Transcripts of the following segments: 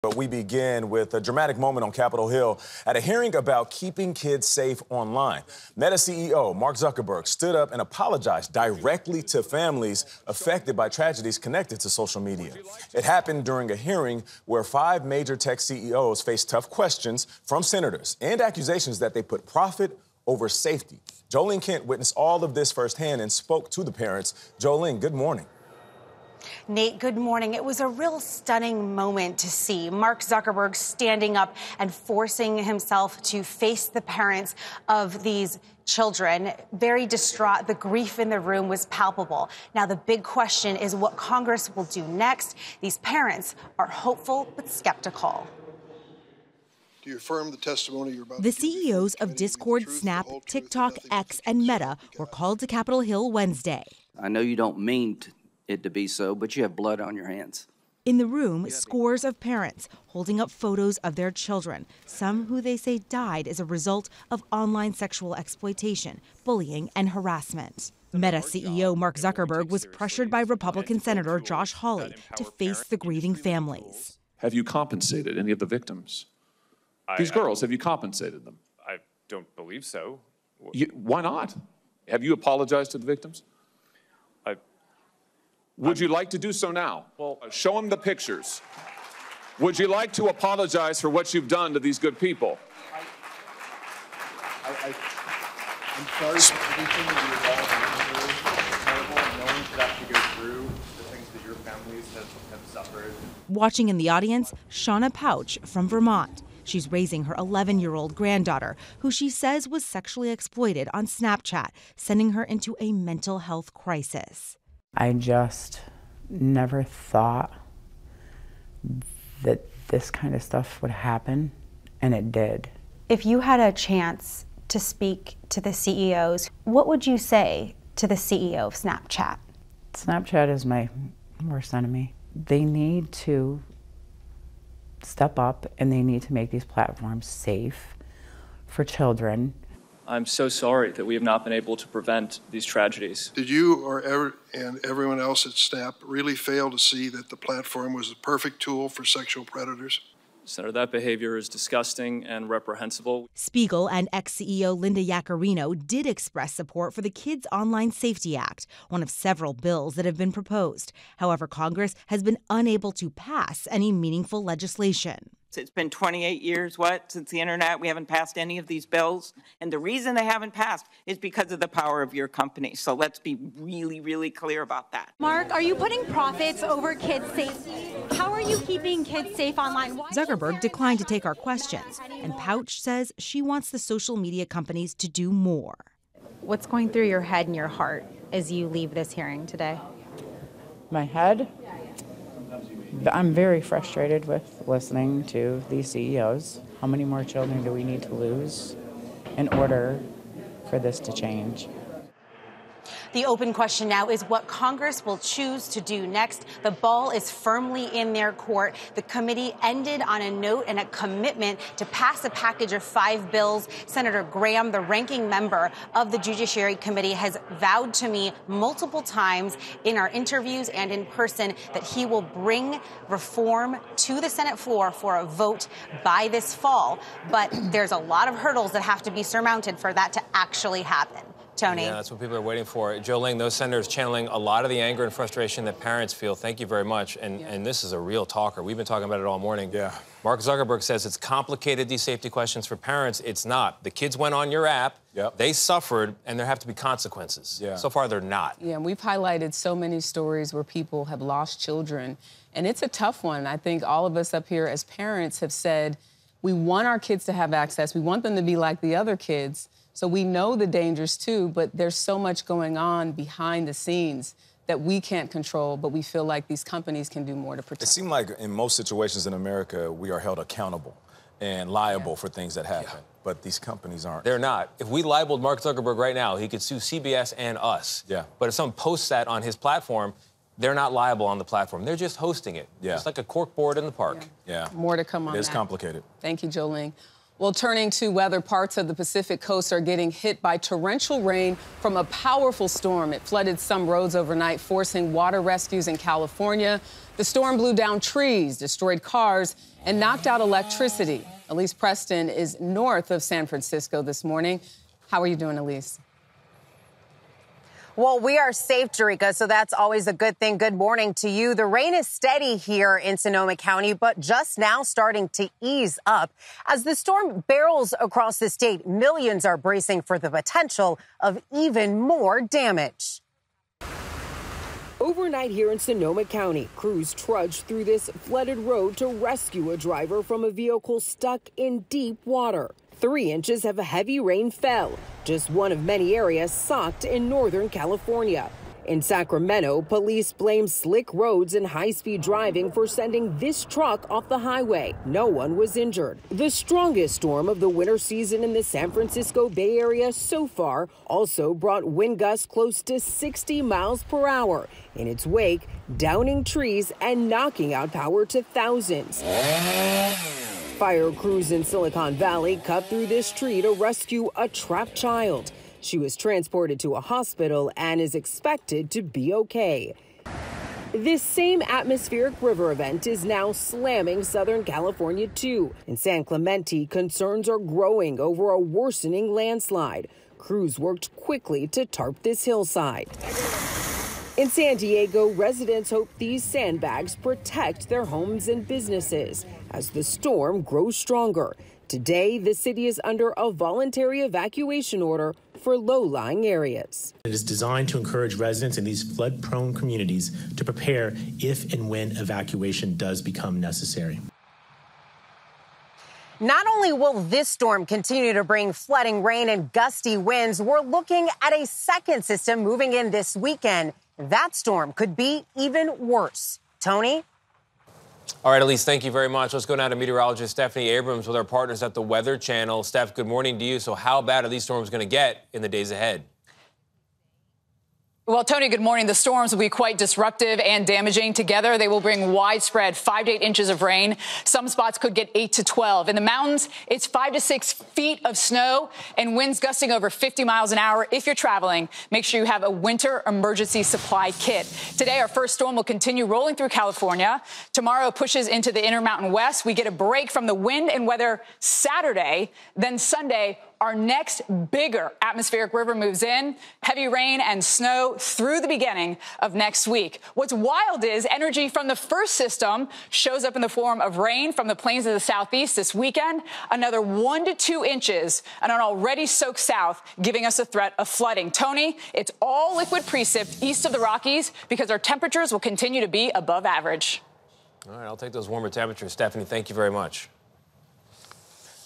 But we begin with a dramatic moment on Capitol Hill at a hearing about keeping kids safe online. Meta CEO Mark Zuckerberg stood up and apologized directly to families affected by tragedies connected to social media. It happened during a hearing where 5 major tech CEOs faced tough questions from senators and accusations that they put profit over safety. Jolene Kent witnessed all of this firsthand and spoke to the parents. Jolene, good morning. Nate, good morning. It was a real stunning moment to see Mark Zuckerberg standing up and forcing himself to face the parents of these children. Very distraught. The grief in the room was palpable. Now, the big question is what Congress will do next. These parents are hopeful but skeptical. Do you affirm the testimony you're about The CEOs of Discord, Snap, TikTok, X, and Meta were called to Capitol Hill Wednesday. I know you don't mean it to be so, but you have blood on your hands. In the room, scores of parents holding up photos of their children, some who they say died as a result of online sexual exploitation, bullying, and harassment. Meta CEO Mark Zuckerberg was pressured by Republican Senator Josh Hawley to face the grieving families. Have you compensated any of the victims? These girls, have you compensated them? I don't believe so. Why not? Have you apologized to the victims? Would you like to do so now? Well, show them the pictures. Would you like to apologize for what you've done to these good people? I'm sorry for everything that you're involved in. It's terrible, and no one should have to go through the things that your families have suffered. Watching in the audience, Shauna Pouch from Vermont. She's raising her 11-year-old granddaughter, who she says was sexually exploited on Snapchat, sending her into a mental health crisis. I just never thought that this kind of stuff would happen, and it did. If you had a chance to speak to the CEOs, what would you say to the CEO of Snapchat? Snapchat is my worst enemy. They need to step up, and they need to make these platforms safe for children. I'm so sorry that we have not been able to prevent these tragedies. Did you and everyone else at Snap really fail to see that the platform was the perfect tool for sexual predators? Senator, that behavior is disgusting and reprehensible. Spiegel and ex-CEO Linda Yaccarino did express support for the Kids Online Safety Act, one of several bills that have been proposed. However, Congress has been unable to pass any meaningful legislation. It's been 28 years, since the internet. We haven't passed any of these bills. And the reason they haven't passed is because of the power of your company. So let's be really, really clear about that. Mark, are you putting profits over kids' safety? How are you keeping kids safe online? Zuckerberg declined to take our questions, and Pouch says she wants the social media companies to do more. What's going through your head and your heart as you leave this hearing today? My head? I'm very frustrated with listening to these CEOs. How many more children do we need to lose in order for this to change? The open question now is what Congress will choose to do next. The ball is firmly in their court. The committee ended on a note and a commitment to pass a package of 5 bills. Senator Graham, the ranking member of the Judiciary Committee, has vowed to me multiple times in our interviews and in person that he will bring reform to the Senate floor for a vote by this fall. But there's a lot of hurdles that have to be surmounted for that to actually happen. Tony. Yeah, that's what people are waiting for. Jolene, those senators channeling a lot of the anger and frustration that parents feel. Thank you very much. And this is a real talker. We've been talking about it all morning. Yeah. Mark Zuckerberg says it's complicated, these safety questions for parents. It's not. The kids went on your app. Yep. They suffered, and there have to be consequences. Yeah. So far, they're not. Yeah, and we've highlighted so many stories where people have lost children. And it's a tough one. I think all of us up here as parents have said, we want our kids to have access. We want them to be like the other kids. So we know the dangers, too, but there's so much going on behind the scenes that we can't control, but we feel like these companies can do more to protect. It seems like in most situations in America, we are held accountable and liable for things that happen. But these companies aren't. They're not. If we libeled Mark Zuckerberg right now, he could sue CBS and us. Yeah. But if someone posts that on his platform, they're not liable on the platform. They're just hosting it. Yeah. It's like a cork board in the park. Yeah. More to come on that. It's complicated. Thank you, Jolene. Well, turning to weather, parts of the Pacific coast are getting hit by torrential rain from a powerful storm. It flooded some roads overnight, forcing water rescues in California. The storm blew down trees, destroyed cars, and knocked out electricity. Elise Preston is north of San Francisco this morning. How are you doing, Elise? Well, we are safe, Jerika, so that's always a good thing. Good morning to you. The rain is steady here in Sonoma County, but just now starting to ease up. As the storm barrels across the state, millions are bracing for the potential of even more damage. Overnight here in Sonoma County, crews trudged through this flooded road to rescue a driver from a vehicle stuck in deep water. 3 inches of heavy rain fell, just one of many areas socked in Northern California. In Sacramento, police blame slick roads and high-speed driving for sending this truck off the highway. No one was injured. The strongest storm of the winter season in the San Francisco Bay Area so far also brought wind gusts close to 60 miles per hour. In its wake, downing trees and knocking out power to thousands. Fire crews in Silicon Valley cut through this tree to rescue a trapped child. She was transported to a hospital and is expected to be okay. This same atmospheric river event is now slamming Southern California, too. In San Clemente, concerns are growing over a worsening landslide. Crews worked quickly to tarp this hillside. In San Diego, residents hope these sandbags protect their homes and businesses as the storm grows stronger. Today, the city is under a voluntary evacuation order for low-lying areas. It is designed to encourage residents in these flood-prone communities to prepare if and when evacuation does become necessary. Not only will this storm continue to bring flooding rain and gusty winds, we're looking at a second system moving in this weekend. That storm could be even worse. Tony? All right, Elise, thank you very much. Let's go now to meteorologist Stephanie Abrams with our partners at the Weather Channel. Steph, good morning to you. So how bad are these storms going to get in the days ahead? Well, Tony, good morning. The storms will be quite disruptive and damaging. Together, they will bring widespread 5 to 8 inches of rain. Some spots could get 8 to 12. In the mountains, it's 5 to 6 feet of snow and winds gusting over 50 miles an hour. If you're traveling, make sure you have a winter emergency supply kit. Today, our first storm will continue rolling through California. Tomorrow pushes into the Intermountain West. We get a break from the wind and weather Saturday. Then Sunday, our next bigger atmospheric river moves in. Heavy rain and snow through the beginning of next week. What's wild is energy from the first system shows up in the form of rain from the plains of the southeast this weekend. Another 1 to 2 inches and an already soaked south, giving us a threat of flooding. Tony, it's all liquid precip east of the Rockies because our temperatures will continue to be above average. All right, I'll take those warmer temperatures. Stephanie, thank you very much.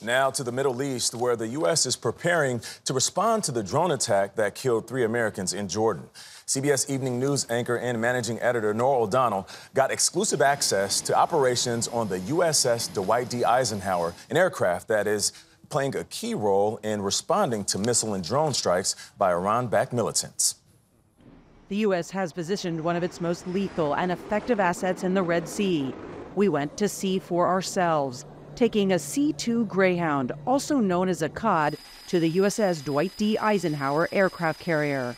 Now to the Middle East, where the U.S. is preparing to respond to the drone attack that killed 3 Americans in Jordan. CBS Evening News anchor and managing editor Norah O'Donnell got exclusive access to operations on the USS Dwight D. Eisenhower, an aircraft that is playing a key role in responding to missile and drone strikes by Iran-backed militants. The U.S. has positioned one of its most lethal and effective assets in the Red Sea. We went to see for ourselves, taking a C-2 Greyhound, also known as a COD, to the USS Dwight D. Eisenhower aircraft carrier.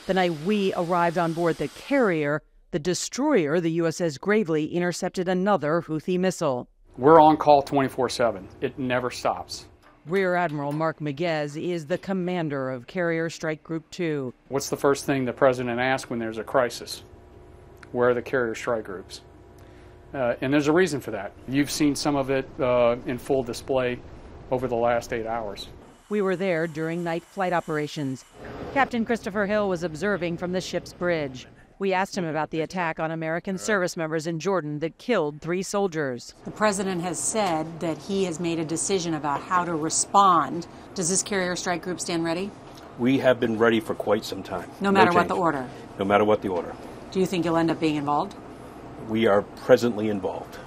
The night we arrived on board the carrier, the destroyer, the USS Gravely, intercepted another Houthi missile. We're on call 24/7. It never stops. Rear Admiral Mark Miguez is the commander of Carrier Strike Group 2. What's the first thing the president asks when there's a crisis? Where are the carrier strike groups? And there's a reason for that. You've seen some of it in full display over the last 8 hours. We were there during night flight operations. Captain Christopher Hill was observing from the ship's bridge. We asked him about the attack on American service members in Jordan that killed 3 soldiers. The president has said that he has made a decision about how to respond. Does this carrier strike group stand ready? We have been ready for quite some time. No matter what the order? No matter what the order. Do you think you'll end up being involved? We are presently involved.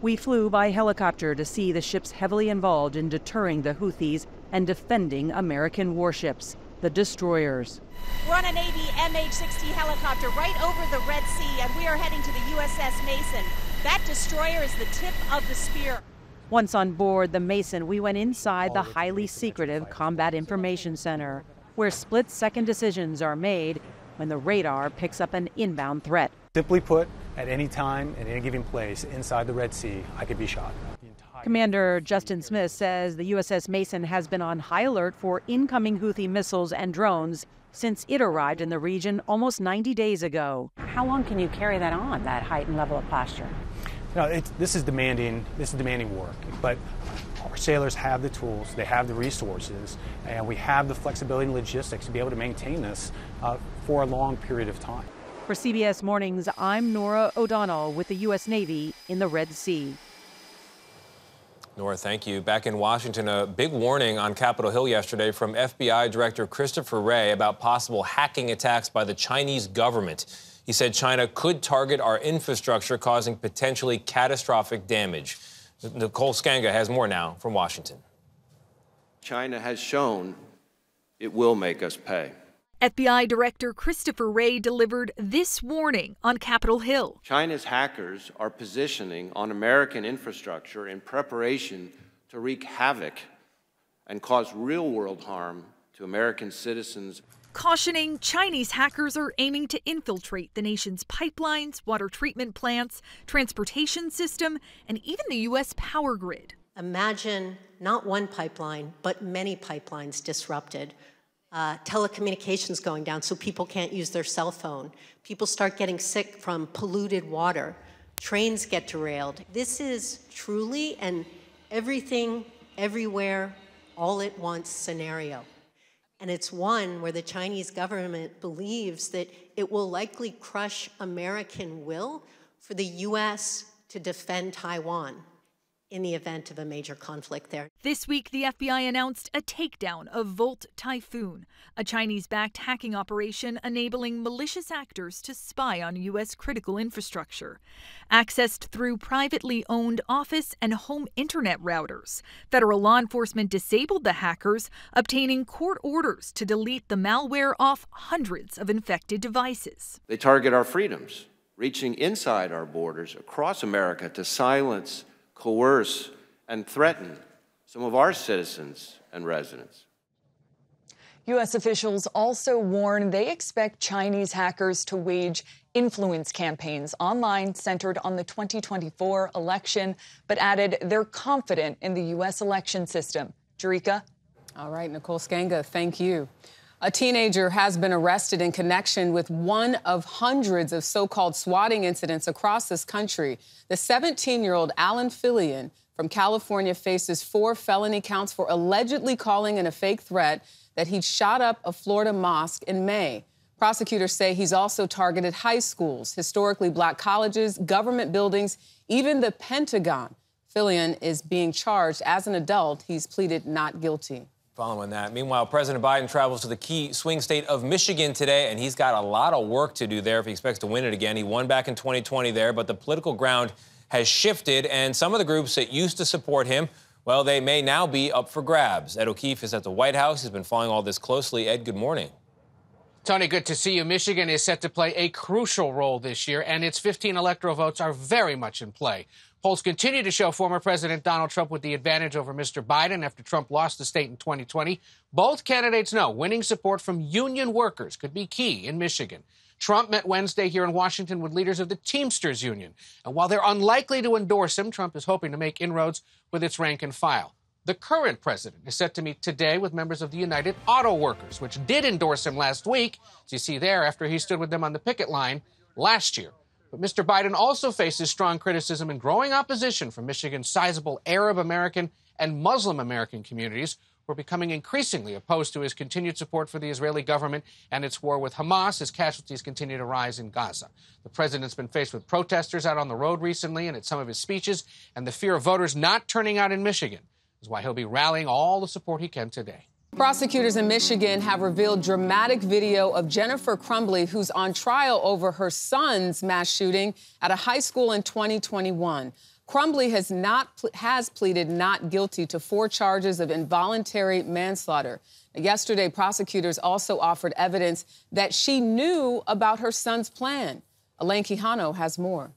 We flew by helicopter to see the ships heavily involved in deterring the Houthis and defending American warships, the destroyers. We're on a Navy MH-60 helicopter right over the Red Sea, and we are heading to the USS Mason. That destroyer is the tip of the spear. Once on board the Mason, we went inside the highly secretive Combat Information Center, where split-second decisions are made when the radar picks up an inbound threat. Simply put, at any time, at any given place inside the Red Sea, I could be shot. Commander Justin Smith says the USS Mason has been on high alert for incoming Houthi missiles and drones since it arrived in the region almost 90 days ago. How long can you carry that on, that heightened level of posture? This is demanding work, but our sailors have the tools, they have the resources, and we have the flexibility and logistics to be able to maintain this for a long period of time. For CBS Mornings, I'm Nora O'Donnell with the U.S. Navy in the Red Sea. Nora, thank you. Back in Washington, a big warning on Capitol Hill yesterday from FBI Director Chris Wray about possible hacking attacks by the Chinese government. He said China could target our infrastructure, causing potentially catastrophic damage. Nicole Skanga has more now from Washington. China has shown it will make us pay. FBI Director Christopher Wray delivered this warning on Capitol Hill. China's hackers are positioning on American infrastructure in preparation to wreak havoc and cause real-world harm to American citizens. Cautioning Chinese hackers are aiming to infiltrate the nation's pipelines, water treatment plants, transportation system, and even the U.S. power grid. Imagine not one pipeline, but many pipelines disrupted. Telecommunications going down so people can't use their cell phone. People start getting sick from polluted water. Trains get derailed. This is truly an everything, everywhere, all at once scenario. And it's one where the Chinese government believes that it will likely crush American will for the U.S. to defend Taiwan in the event of a major conflict there. This week, the FBI announced a takedown of Volt Typhoon, a Chinese-backed hacking operation enabling malicious actors to spy on U.S. critical infrastructure. Accessed through privately owned office and home internet routers, federal law enforcement disabled the hackers, obtaining court orders to delete the malware off hundreds of infected devices. They target our freedoms, reaching inside our borders across America to silence, coerce, and threaten some of our citizens and residents. U.S. officials also warn they expect Chinese hackers to wage influence campaigns online centered on the 2024 election, but added they're confident in the U.S. election system. Jerika? All right, Nicole Skanga, thank you. A teenager has been arrested in connection with one of hundreds of so-called swatting incidents across this country. The 17-year-old Alan Fillion from California faces 4 felony counts for allegedly calling in a fake threat that he'd shot up a Florida mosque in May. Prosecutors say he's also targeted high schools, historically black colleges, government buildings, even the Pentagon. Fillion is being charged as an adult. He's pleaded not guilty. Following that, meanwhile, President Biden travels to the key swing state of Michigan today, and he's got a lot of work to do there if he expects to win it again. He won back in 2020 there, but the political ground has shifted, and some of the groups that used to support him, well, they may now be up for grabs. Ed O'Keefe is at the White House. He's been following all this closely. Ed, good morning. Tony, good to see you. Michigan is set to play a crucial role this year, and its 15 electoral votes are very much in play. Polls continue to show former President Donald Trump with the advantage over Mr. Biden after Trump lost the state in 2020. Both candidates know winning support from union workers could be key in Michigan. Trump met Wednesday here in Washington with leaders of the Teamsters Union. And while they're unlikely to endorse him, Trump is hoping to make inroads with its rank and file. The current president is set to meet today with members of the United Auto Workers, which did endorse him last week, as you see there, after he stood with them on the picket line last year. But Mr. Biden also faces strong criticism and growing opposition from Michigan's sizable Arab American and Muslim American communities, who are becoming increasingly opposed to his continued support for the Israeli government and its war with Hamas as casualties continue to rise in Gaza. The president's been faced with protesters out on the road recently and at some of his speeches, and the fear of voters not turning out in Michigan is why he'll be rallying all the support he can today. Prosecutors in Michigan have revealed dramatic video of Jennifer Crumbley, who's on trial over her son's mass shooting at a high school in 2021. Crumbley has pleaded not guilty to 4 charges of involuntary manslaughter. Yesterday, prosecutors also offered evidence that she knew about her son's plan. Elaine Quijano has more.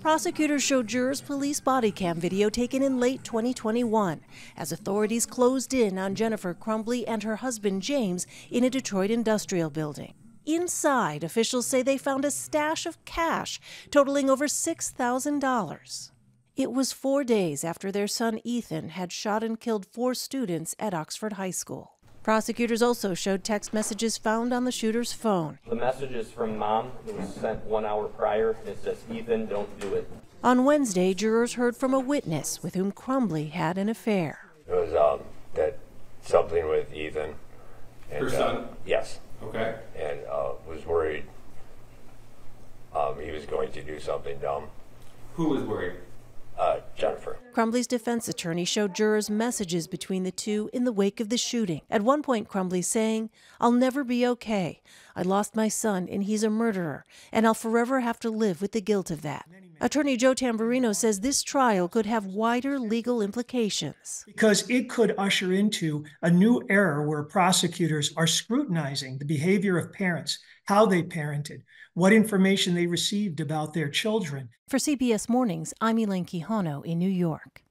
Prosecutors showed jurors police body cam video taken in late 2021 as authorities closed in on Jennifer Crumbley and her husband James in a Detroit industrial building. Inside, officials say they found a stash of cash totaling over $6,000. It was 4 days after their son Ethan had shot and killed 4 students at Oxford High School. Prosecutors also showed text messages found on the shooter's phone. The message is from Mom. It was sent 1 hour prior. It says, "Ethan, don't do it." On Wednesday, jurors heard from a witness with whom Crumbley had an affair. It was that something with Ethan. And, Her son? Yes. Okay. And was worried he was going to do something dumb. Who was worried? Jennifer. Crumbley's defense attorney showed jurors messages between the two in the wake of the shooting. At one point, Crumbley saying, "I'll never be okay. I lost my son and he's a murderer, and I'll forever have to live with the guilt of that." Attorney Joe Tamburino says this trial could have wider legal implications. Because it could usher into a new era where prosecutors are scrutinizing the behavior of parents, how they parented, what information they received about their children. For CBS Mornings, I'm Elaine Quijano in New York.